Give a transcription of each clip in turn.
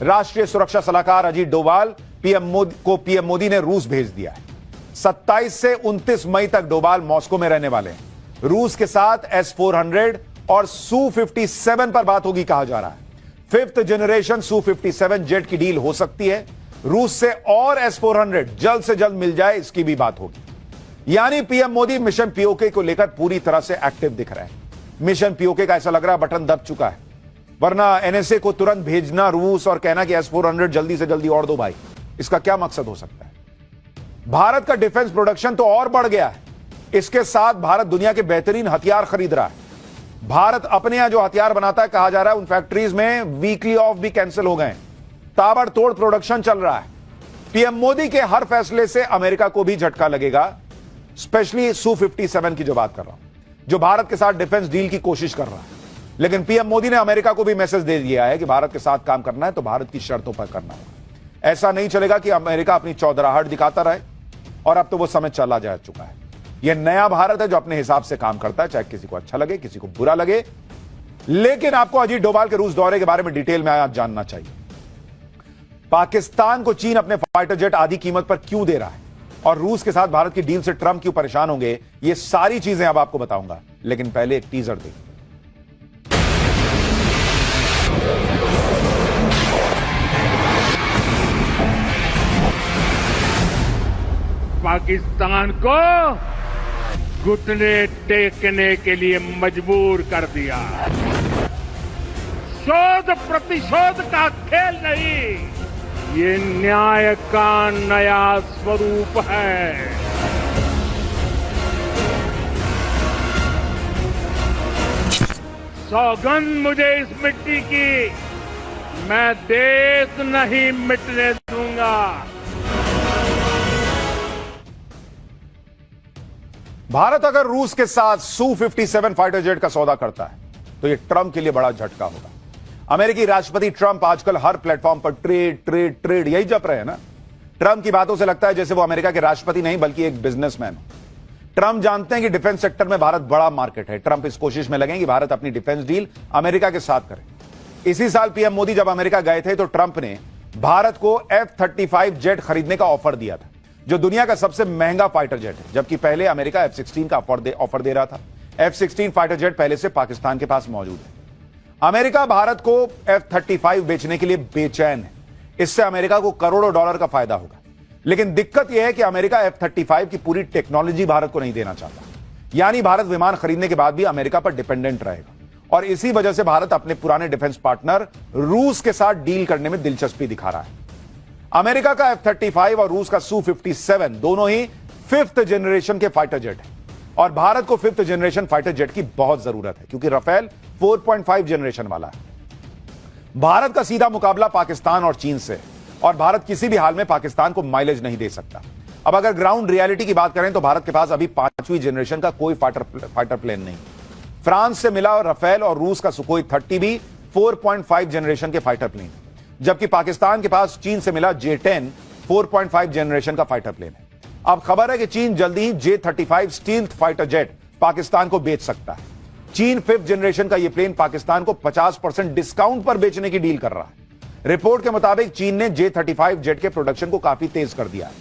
राष्ट्रीय सुरक्षा सलाहकार अजीत डोभाल पीएम मोदी ने रूस भेज दिया है। 27 से 29 मई तक डोभाल मॉस्को में रहने वाले हैं। रूस के साथ S-400 और Su-57 पर बात होगी कहा जा रहा है। 5th जनरेशन Su-57 जेट की डील हो सकती है। रूस से और S-400 जल्द से जल्द मिल जाए, इसकी भी बात होगी। यानी पीएम मोदी मिशन पीओके को लेकर पूरी तरह से एक्टिव दिख रहे हैं। मिशन पीओके का ऐसा लग रहा है बटन दब चुका है, वरना एनएसए को तुरंत भेजना रूस और कहना कि S-400 जल्दी से जल्दी और दो भाई, इसका क्या मकसद हो सकता है? भारत का डिफेंस प्रोडक्शन तो और बढ़ गया है। इसके साथ भारत दुनिया के बेहतरीन हथियार खरीद रहा है। भारत अपने यहां जो हथियार बनाता है, कहा जा रहा है उन फैक्ट्रीज में वीकली ऑफ भी कैंसिल हो गए। ताबड़तोड़ प्रोडक्शन चल रहा है। पीएम मोदी के हर फैसले से अमेरिका को भी झटका लगेगा, स्पेशली Su-57 की जो बात कर रहा हूं, जो भारत के साथ डिफेंस डील की कोशिश कर रहा है। लेकिन पीएम मोदी ने अमेरिका को भी मैसेज दे दिया है कि भारत के साथ काम करना है तो भारत की शर्तों पर करना होगा। ऐसा नहीं चलेगा कि अमेरिका अपनी चौधराहट दिखाता रहे, और अब तो वो समय चला जा चुका है। यह नया भारत है जो अपने हिसाब से काम करता है, चाहे किसी को अच्छा लगे किसी को बुरा लगे। लेकिन आपको अजीत डोभाल के रूस दौरे के बारे में डिटेल में आज जानना चाहिए। पाकिस्तान को चीन अपने फाइटर जेट आधी कीमत पर क्यों दे रहा है, और रूस के साथ भारत की डील से ट्रंप क्यों परेशान होंगे, ये सारी चीजें अब आपको बताऊंगा। लेकिन पहले एक टीजर देखिए। पाकिस्तान को घुटने टेकने के लिए मजबूर कर दिया। शोध प्रतिशोध का खेल नहीं, ये न्याय का नया स्वरूप है। सौगंध मुझे इस मिट्टी की, मैं देश नहीं मिटने दूंगा। भारत अगर रूस के साथ Su-57 फाइटर जेट का सौदा करता है तो यह ट्रंप के लिए बड़ा झटका होगा। अमेरिकी राष्ट्रपति ट्रंप आजकल हर प्लेटफॉर्म पर ट्रेड ट्रेड ट्रेड यही जप रहे हैं ना। ट्रंप की बातों से लगता है जैसे वो अमेरिका के राष्ट्रपति नहीं बल्कि एक बिजनेसमैन हो। ट्रंप जानते हैं कि डिफेंस सेक्टर में भारत बड़ा मार्केट है। ट्रंप इस कोशिश में लगे कि भारत अपनी डिफेंस डील अमेरिका के साथ करे। इसी साल पीएम मोदी जब अमेरिका गए थे तो ट्रंप ने भारत को F-35 जेट खरीदने का ऑफर दिया था, जो दुनिया का सबसे महंगा फाइटर जेट है, जबकि पहले अमेरिका F-16 का ऑफर दे रहा था। F-16 फाइटर जेट पहले से पाकिस्तान के पास मौजूद है। अमेरिका भारत को F-35 बेचने के लिए बेचैन है। इससे अमेरिका को करोड़ों डॉलर का फायदा होगा। लेकिन दिक्कत यह है कि अमेरिका F-35 की पूरी टेक्नोलॉजी भारत को नहीं देना चाहता। यानी भारत विमान खरीदने के बाद भी अमेरिका पर डिपेंडेंट रहेगा, और इसी वजह से भारत अपने पुराने डिफेंस पार्टनर रूस के साथ डील करने में दिलचस्पी दिखा रहा है। अमेरिका का F-35 और रूस का Su-57 दोनों ही 5th जनरेशन के फाइटर जेट हैं, और भारत को 5th जनरेशन फाइटर जेट की बहुत जरूरत है क्योंकि राफेल 4.5 जनरेशन वाला है। भारत का सीधा मुकाबला पाकिस्तान और चीन से, और भारत किसी भी हाल में पाकिस्तान को माइलेज नहीं दे सकता। अब अगर ग्राउंड रियलिटी की बात करें तो भारत के पास अभी 5वीं जनरेशन का कोई फाइटर प्लेन नहीं। फ्रांस से मिला राफेल और रूस का सुखोई 30 भी 4.5 जनरेशन के फाइटर प्लेन, जबकि पाकिस्तान के पास चीन से मिला J-10 4.5 जनरेशन का फाइटर प्लेन है। अब खबर है कि चीन जल्दी ही J-35 stealth fighter jet Pakistan को बेच सकता है। चीन 5th जनरेशन का यह प्लेन पाकिस्तान को 50% डिस्काउंट पर बेचने की डील कर रहा है। रिपोर्ट के मुताबिक चीन ने J-35 जेट के प्रोडक्शन को काफी तेज कर दिया है।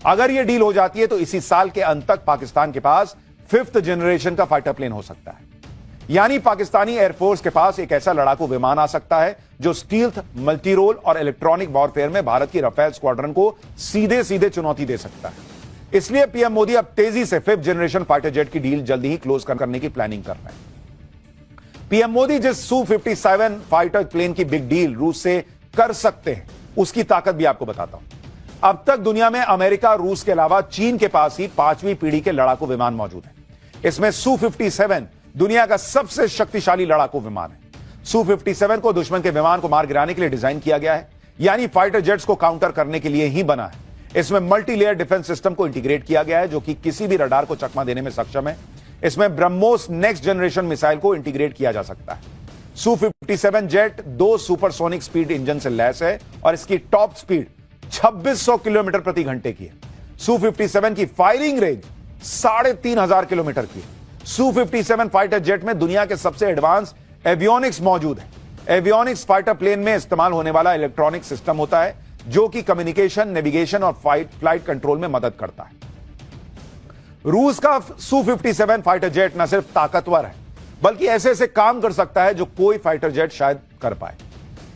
अगर यह डील हो जाती है तो इसी साल के अंत तक पाकिस्तान के पास 5th जनरेशन का फाइटर प्लेन हो सकता है। यानी पाकिस्तानी एयरफोर्स के पास एक ऐसा लड़ाकू विमान आ सकता है जो स्टील्थ, मल्टी रोल और इलेक्ट्रॉनिक वॉरफेयर में भारत की राफेल स्क्वाड्रन को सीधे सीधे चुनौती दे सकता है। इसलिए पीएम मोदी अब तेजी से 5th जनरेशन फाइटर जेट की डील जल्दी ही क्लोज करने की प्लानिंग कर रहे हैं। पीएम मोदी जिस Su-57 फाइटर प्लेन की बिग डील रूस से कर सकते हैं, उसकी ताकत भी आपको बताता हूं। अब तक दुनिया में अमेरिका, रूस के अलावा चीन के पास ही 5वीं पीढ़ी के लड़ाकू विमान मौजूद हैं। इसमें Su-57 दुनिया का सबसे शक्तिशाली लड़ाकू विमान है। Su-57 को दुश्मन के विमान को मार गिराने के लिए डिजाइन किया गया है, यानी फाइटर जेट्स को काउंटर करने के लिए ही बना है। इसमें मल्टी लेयर डिफेंस सिस्टम को इंटीग्रेट किया गया है जो कि किसी भी रडार को चकमा देने में सक्षम है। इसमें ब्रह्मोस नेक्स्ट जनरेशन मिसाइल को इंटीग्रेट किया जा सकता है। Su-57 jet 2 supersonic speed engine से लैस है और इसकी टॉप स्पीड 2600 किलोमीटर प्रति घंटे की है। Su-57 की फायरिंग रेंज 3500 किलोमीटर की है। Su-57 फाइटर जेट में दुनिया के सबसे एडवांस एवियोनिक्स मौजूद है। एवियोनिक्स फाइटर प्लेन में इस्तेमाल होने वाला इलेक्ट्रॉनिक सिस्टम होता है जो कि कम्युनिकेशन, नेविगेशन और फ्लाइट कंट्रोल में मदद करता है। रूस का Su-57 फाइटर जेट न सिर्फ ताकतवर है बल्कि ऐसे ऐसे काम कर सकता है जो कोई फाइटर जेट शायद कर पाए।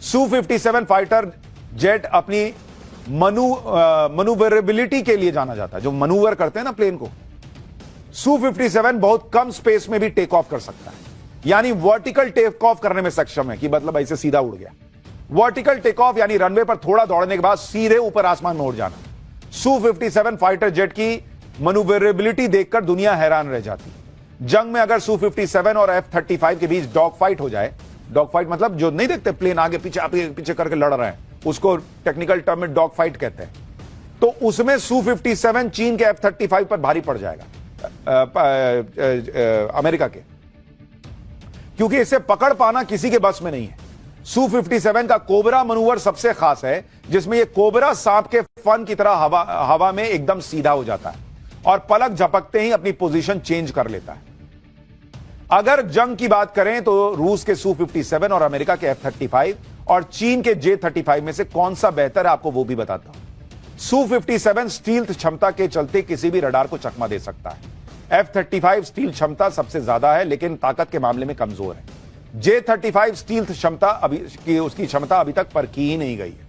Su-57 फाइटर जेट अपनी मनूवरेबिलिटी के लिए जाना जाता है, जो मनूवर करते हैं ना प्लेन को। Su-57 बहुत कम स्पेस में भी टेक ऑफ कर सकता है, यानी वर्टिकल टेक ऑफ करने में सक्षम है, कि मतलब ऐसे सीधा उड़ गया। वर्टिकल टेक ऑफ यानी रनवे पर थोड़ा दौड़ने के बाद सीधे ऊपर आसमान में उड़ जाना। Su-57 फाइटर जेट की मनूवरेबिलिटी देखकर दुनिया हैरान रह जाती। जंग में अगर Su-57 और F-35 के बीच डॉग फाइट हो जाए, डॉग फाइट मतलब जो नहीं देखते प्लेन आगे पीछे करके लड़ रहे हैं, उसको टेक्निकल टर्म में डॉग फाइट कहते हैं, तो उसमें Su-57 चीन के F-35 पर भारी पड़ जाएगा, अमेरिका के, क्योंकि इसे पकड़ पाना किसी के बस में नहीं है। Su-57 का कोबरा मनूवर सबसे खास है, जिसमें यह कोबरा सांप के फन की तरह हवा में एकदम सीधा हो जाता है और पलक झपकते ही अपनी पोजीशन चेंज कर लेता है। अगर जंग की बात करें तो रूस के Su-57 और अमेरिका के F-35 और चीन के J-35 में से कौन सा बेहतर है, आपको वो भी बताता हूं। Su-57 स्टील्थ क्षमता के चलते किसी भी रडार को चकमा दे सकता है। F-35 स्टील क्षमता सबसे ज्यादा है लेकिन ताकत के मामले में कमजोर है। J-35 स्टील्थ क्षमता उसकी क्षमता अभी तक परखी ही नहीं गई है।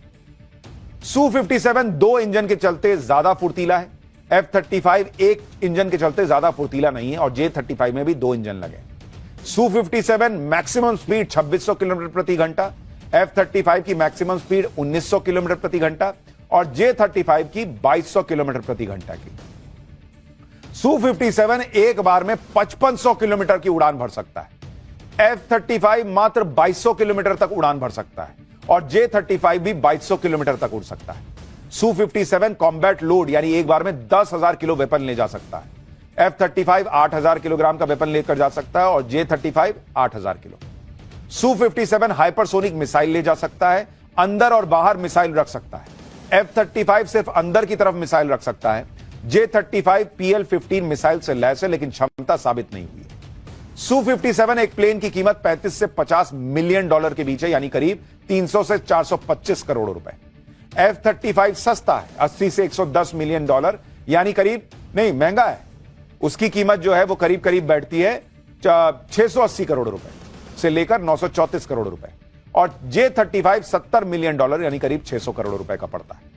Su-57 दो इंजन के चलते ज्यादा फुर्तीला है। F-35 एक इंजन के चलते ज्यादा फुर्तीला नहीं है और J-35 में भी दो इंजन लगे। Su-57 मैक्सिमम स्पीड 2600 किलोमीटर प्रति घंटा, F-35 की मैक्सिमम स्पीड 1900 किलोमीटर प्रति घंटा और J-35 की 2200 किलोमीटर प्रति घंटा की। Su-57 एक बार में 5500 किलोमीटर की उड़ान भर सकता है। F-35 मात्र 2200 किलोमीटर तक उड़ान भर सकता है और J-35 भी 2200 किलोमीटर तक उड़ सकता है। Su-57 कॉम्बैट लोड यानी एक बार में 10,000 किलो वेपन ले जा सकता है। F-35 8,000 किलोग्राम का वेपन लेकर जा सकता है और J-35 8,000 kilo. Su-57 hypersonic missile ले जा सकता है, अंदर और बाहर मिसाइल रख सकता है। F-35 सिर्फ अंदर की तरफ मिसाइल रख सकता है। J-35 PL-15 मिसाइल से लैस है लेकिन क्षमता साबित नहीं हुई है। Su-57 एक प्लेन की कीमत 35 से 50 मिलियन डॉलर के बीच है, यानी करीब 300 से 425 करोड़ रुपए। F-35 सस्ता है, 80 से 110 मिलियन डॉलर, यानी करीब नहीं, महंगा है। उसकी कीमत जो है वो करीब करीब बैठती है 680 करोड़ रुपए से लेकर 934 करोड़ रुपए और J-35 70 मिलियन डॉलर यानी करीब 600 करोड़ रुपए का पड़ता है।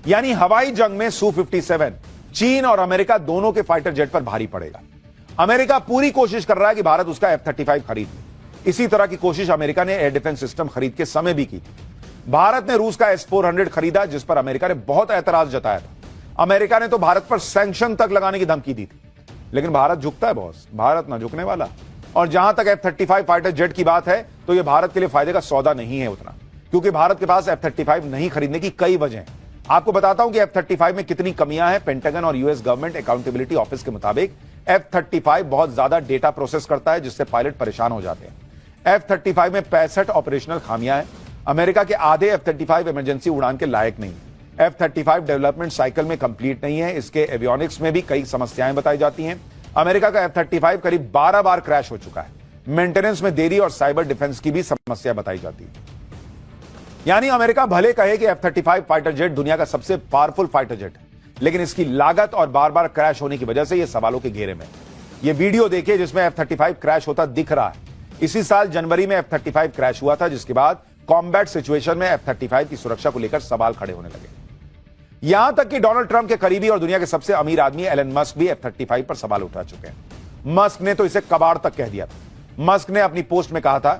यानी हवाई जंग में Su-57 चीन और अमेरिका दोनों के फाइटर जेट पर भारी पड़ेगा। अमेरिका पूरी कोशिश कर रहा है कि भारत उसका F-35 खरीद ले। इसी तरह की कोशिश अमेरिका ने एयर डिफेंस सिस्टम खरीद के समय भी की थी। भारत ने रूस का S-400 खरीदा जिस पर अमेरिका ने बहुत ऐतराज जताया था। अमेरिका ने तो भारत पर सैंक्शन तक लगाने की धमकी दी थी, लेकिन भारत झुकता है बॉस, भारत ना झुकने वाला। और जहां तक F-35 फाइटर जेट की बात है तो यह भारत के लिए फायदे का सौदा नहीं है उतना, क्योंकि भारत के पास F-35 नहीं खरीदने की कई वजह हैं। आपको बताता हूं कि F-35 में कितनी कमियां हैं। पेंटागन और यूएस गवर्नमेंट अकाउंटेबिलिटी ऑफिस के मुताबिक F-35 बहुत ज्यादा डेटा प्रोसेस करता है जिससे पायलट परेशान हो जाते हैं। F-35 में 65 ऑपरेशनल खामियां हैं। अमेरिका के आधे F-35 इमरजेंसी उड़ान के लायक नहीं है। F-35 डेवलपमेंट साइकिल में कंप्लीट नहीं है। इसके एवियोनिक्स में भी कई समस्याएं बताई जाती हैं। अमेरिका का F-35 करीब 12 बार क्रैश हो चुका है। मेंटेनेंस में देरी और साइबर डिफेंस की भी समस्या बताई जाती है। यानी अमेरिका भले कहे कि F-35 फाइटर जेट दुनिया का सबसे पावरफुल फाइटर जेट है, लेकिन इसकी लागत और बार बार क्रैश होने की वजह से यह सवालों के घेरे में। यह वीडियो देखिए जिसमें F-35 क्रैश होता दिख रहा है। इसी साल जनवरी में F-35 क्रैश हुआ था, जिसके बाद कॉम्बैट सिचुएशन में F-35 की सुरक्षा को लेकर सवाल खड़े होने लगे। यहां तक कि डोनाल्ड ट्रंप के करीबी और दुनिया के सबसे अमीर आदमी एलन मस्क भी F-35 पर सवाल उठा चुके हैं। मस्क ने तो इसे कबाड़ तक कह दिया था। मस्क ने अपनी पोस्ट में कहा था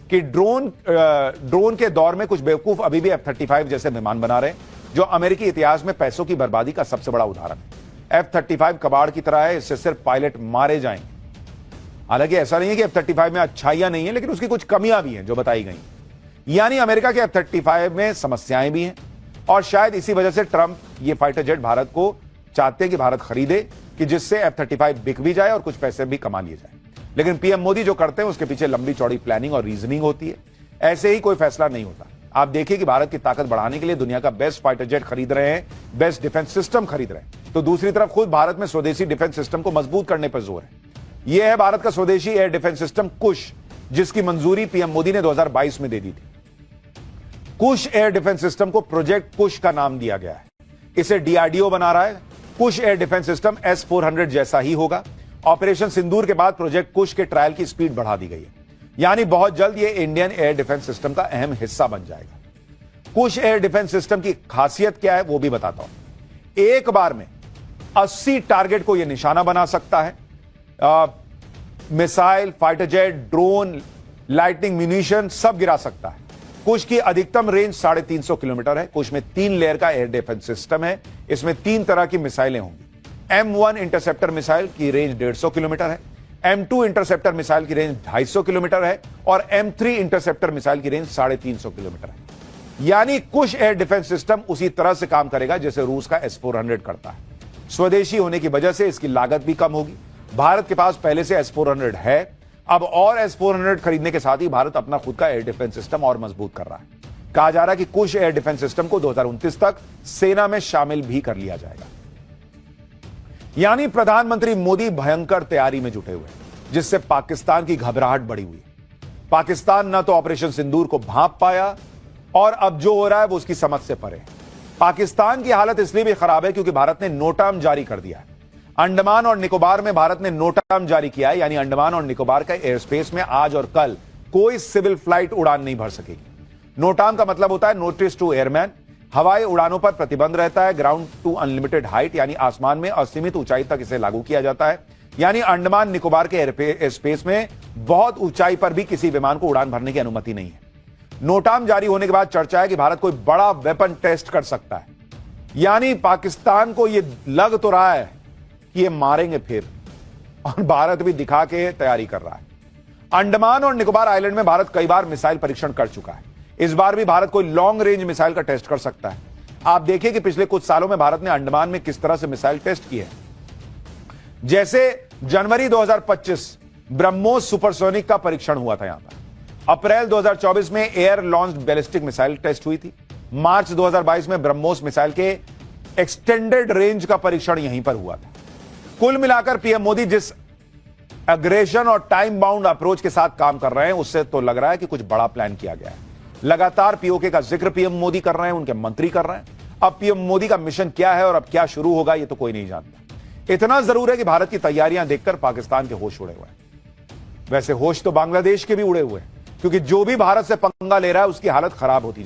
कि ड्रोन के दौर में कुछ बेवकूफ अभी भी F-35 जैसे विमान बना रहे हैं, जो अमेरिकी इतिहास में पैसों की बर्बादी का सबसे बड़ा उदाहरण है। F-35 कबाड़ की तरह है, इससे सिर्फ पायलट मारे जाएंगे। हालांकि ऐसा नहीं है कि F-35 में अच्छाइयां नहीं है, लेकिन उसकी कुछ कमियां भी हैं जो बताई गई। यानी अमेरिका के F-35 में समस्याएं भी हैं और शायद इसी वजह से ट्रंप ये फाइटर जेट भारत को चाहते हैं कि भारत खरीदे, कि जिससे F-35 बिक भी जाए और कुछ पैसे भी कमा लिए जाए। लेकिन पीएम मोदी जो करते हैं उसके पीछे लंबी चौड़ी प्लानिंग और रीजनिंग होती है। ऐसे ही कोई फैसला नहीं होता। आप देखिए कि भारत की ताकत बढ़ाने के लिए दुनिया का बेस्ट फाइटर जेट खरीद रहे हैं, बेस्ट डिफेंस सिस्टम खरीद रहे हैं, तो दूसरी तरफ खुद भारत में स्वदेशी डिफेंस सिस्टम को मजबूत करने पर जोर है। यह है भारत का स्वदेशी एयर डिफेंस सिस्टम कुश, जिसकी मंजूरी पीएम मोदी ने 2022 में दे दी थी। कुश एयर डिफेंस सिस्टम को प्रोजेक्ट कुश का नाम दिया गया है। इसे डीआरडीओ बना रहा है। कुश एयर डिफेंस सिस्टम S-400 जैसा ही होगा। ऑपरेशन सिंदूर के बाद प्रोजेक्ट कुश के ट्रायल की स्पीड बढ़ा दी गई है, यानी बहुत जल्द यह इंडियन एयर डिफेंस सिस्टम का अहम हिस्सा बन जाएगा। कुश एयर डिफेंस सिस्टम की खासियत क्या है वो भी बताता हूं। एक बार में 80 टारगेट को यह निशाना बना सकता है। Missile, fighter jet, drone, lightning, munition सब गिरा सकता है। कुश की अधिकतम रेंज 350 किलोमीटर है। कुश में 3 लेयर का एयर डिफेंस सिस्टम है। इसमें 3 तरह की मिसाइलें होंगी। M1 इंटरसेप्टर मिसाइल की रेंज 150 किलोमीटर है। M2 इंटरसेप्टर मिसाइल की रेंज 250 किलोमीटर है और M3 इंटरसेप्टर मिसाइल की रेंज 350 किलोमीटर है। यानी कुश एयर डिफेंस सिस्टम उसी तरह से काम करेगा जैसे रूस का S-400 करता है। स्वदेशी होने की वजह से इसकी लागत भी कम होगी। भारत के पास पहले से S-400 है। अब और S-400 खरीदने के साथ ही भारत अपना खुद का एयर डिफेंस सिस्टम और मजबूत कर रहा है। कहा जा रहा है कि कुश एयर डिफेंस सिस्टम को 2029 तक सेना में शामिल भी कर लिया जाएगा। यानी प्रधानमंत्री मोदी भयंकर तैयारी में जुटे हुए हैं, जिससे पाकिस्तान की घबराहट बढ़ी हुई है। पाकिस्तान न तो ऑपरेशन सिंदूर को भांप पाया और अब जो हो रहा है वो उसकी समझ से परे है। पाकिस्तान की हालत इसलिए भी खराब है क्योंकि भारत ने नोटाम जारी कर दिया है। अंडमान और निकोबार में भारत ने नोटाम जारी किया है, यानी अंडमान और निकोबार का एयर स्पेस में आज और कल कोई सिविल फ्लाइट उड़ान नहीं भर सकेगी। नोटाम का मतलब होता है नोटिस टू एयरमैन। हवाई उड़ानों पर प्रतिबंध रहता है। ग्राउंड टू अनलिमिटेड हाइट, यानी आसमान में असीमित ऊंचाई तक इसे लागू किया जाता है। यानी अंडमान निकोबार के एयर स्पेस में बहुत ऊंचाई पर भी किसी विमान को उड़ान भरने की अनुमति नहीं है। नोटाम जारी होने के बाद चर्चा है कि भारत कोई बड़ा वेपन टेस्ट कर सकता है। यानी पाकिस्तान को यह लग तो रहा है कि ये मारेंगे फिर, और भारत भी दिखा के तैयारी कर रहा है। अंडमान और निकोबार आइलैंड में भारत कई बार मिसाइल परीक्षण कर चुका है। इस बार भी भारत कोई लॉन्ग रेंज मिसाइल का टेस्ट कर सकता है। आप देखिए कि पिछले कुछ सालों में भारत ने अंडमान में किस तरह से मिसाइल टेस्ट किए हैं। जैसे जनवरी 2025 ब्रह्मोस सुपरसोनिक का परीक्षण हुआ था यहां पर। अप्रैल 2024 में air launched ballistic missile test हुई थी। मार्च 2022 में ब्रह्मोस मिसाइल के एक्सटेंडेड रेंज का परीक्षण यहीं पर हुआ था। कुल मिलाकर पीएम मोदी जिस एग्रेशन और टाइम बाउंड अप्रोच के साथ काम कर रहे हैं, उससे तो लग रहा है कि कुछ बड़ा प्लान किया गया है। लगातार पीओके का जिक्र पीएम मोदी कर रहे हैं, उनके मंत्री कर रहे हैं। अब पीएम मोदी का मिशन क्या है और अब क्या शुरू होगा, यह तो कोई नहीं जानता। इतना जरूर है कि भारत की तैयारियां देखकर पाकिस्तान के होश उड़े हुए हैं। वैसे होश तो बांग्लादेश के भी उड़े हुए हैं, क्योंकि जो भी भारत से पंगा ले रहा है उसकी हालत खराब होती है।